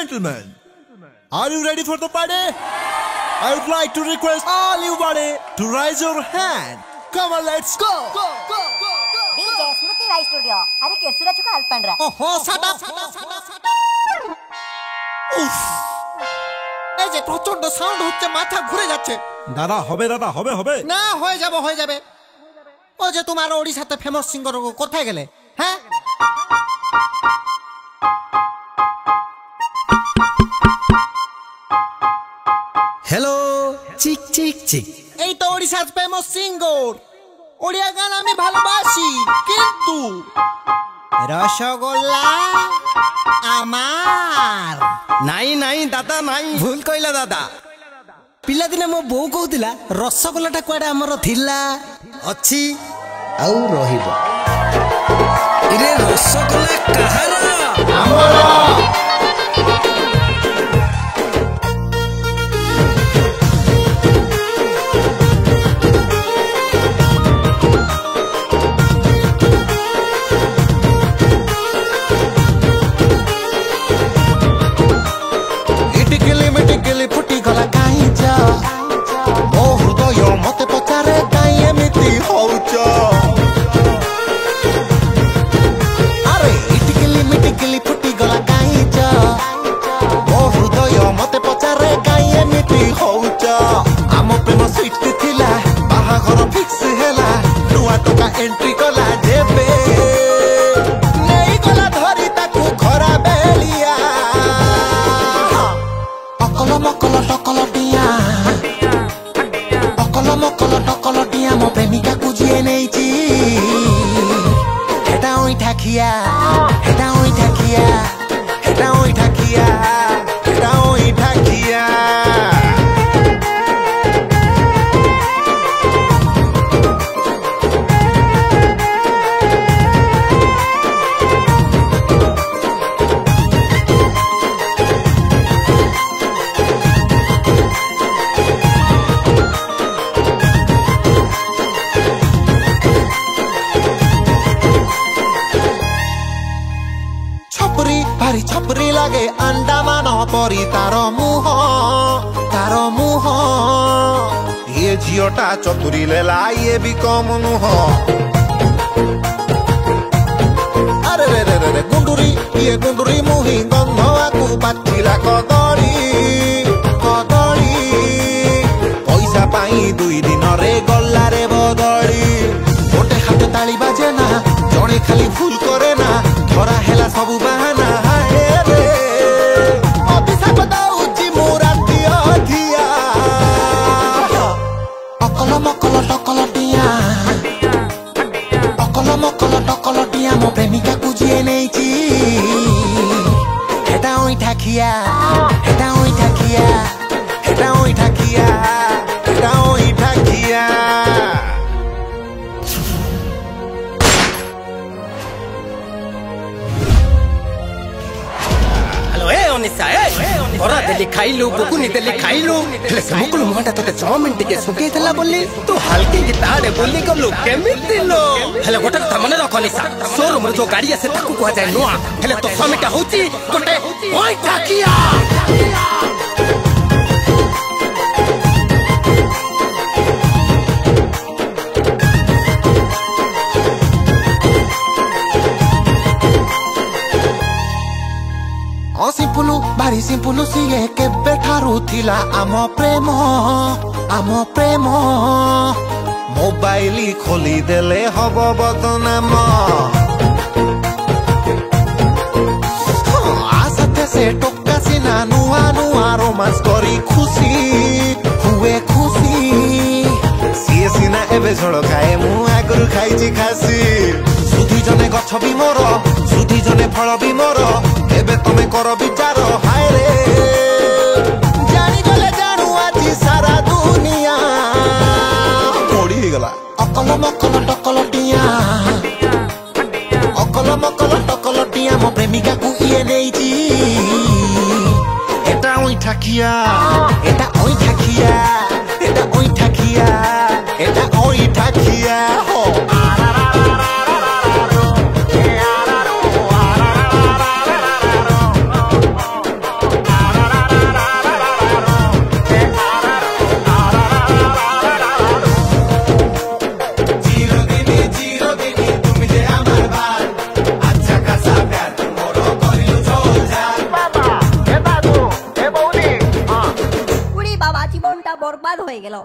gentlemen, are you ready for the party? I would like to request all you buddy to raise your hand. Come on, let's go. DJ Smruti Rai Studio. Are Kesura Chuka Alpandra. Oh, shut up. উফ, এই যে প্রচন্ড sound হচ্ছে, মাথা ঘুরে যাচ্ছে। দাদা হবে না, হয়ে যাবে। ও যে তোমার ওড়িশাতে ফেমাস সিঙ্গার কোথায় গেলে? হ্যাঁ, হ্যালো, চিক চিক চিক, এই তো ওড়িশার ফেমাস সিঙ্গার। ওড়িয়া গান আমি ভালোবাসি, কিন্তু রসগোল্লা আমার ନାଇଁ ଦାଦା ନାଇଁ, ଭୁଲ କହିଲା ଦାଦା। ପିଲାଦିନେ ମୋ ବୋଉ କହୁଥିଲା ରସଗୋଲାଟା କୁଆଡେ ଆମର ଥିଲା, ଅଛି ଆଉ ରହିବ। ଇରେ ରସଗୋଲା କାହାର? ଆମର। एंट्री कला जेबे नहीं कला धरी ताकू खरा बेलिया अकल मकल टकल टिया अकल मकल टकल टिया मो प्रेमिका को जिए नहीं जी हेटा ओई ठाकिया हेटा ओई ठाकिया हेटा ओई ठाकिया हेटा ओई ठाकिया छपरी लागे अंडा मान परी तार मुह ये झीटा चतुरी लेला ये भी कम नुह अरे रे रे रे गुंडुरी ये गुंडुरी मुही गंधवा को पाचिला कदली पैसा पाई 2 दिन रे गल्ला रे बदली गोटे हाथ ताली बाजे ना जड़े खाली भूल करे ना धरा हेला सब बहाना मो प्रेमिका को जिए नहीं जी हेटा ओई ठाकिया हेटा ओई ठाकिया हेटा ओई ठाकिया हेटा ओई ठाकिया हेलो ए ओनिसा ए बरा देली खाइलु बुकुनी देली खाइलु हेले समुकुल मुहाटा तते चाउमिन टिके सुके थला बोली तू हल्की की ताड़े बोली गलु केमिति लो हेले गोटे कथा मने रख ओनिसा शोरूम रे जो गाड़ी आसे ताकू कहा जाय नुआ हेले तो स्वामीटा होची गोटे ओई ठाकिया सिंपुलु भारी सिंपुलु सिए के बेठारू थिला आम प्रेम मोबाइल खोली देले हब बदनाम आसते से टोका सिना नुआ नुआ रोमांस करी खुशी हुए खुशी सीए सिना एबे झड़ खाए मु आगरु खाइची खासी सुधी जने गछ भी मोर सुधी जने फल भी मोर एबे तमे करो विचार हाय रे जानी गले जानू आज सारा दुनिया मोड़ी ही गला अकल मकल टकल टिया अकल मकल टकल टिया मो प्रेमिका को ये नहीं जी एटा ओई ठाकिया एटा ओई ठाकिया एटा ओई ठाकिया एटा ओई ठाकिया हो জীবনটা বরবাদ হয়ে গেল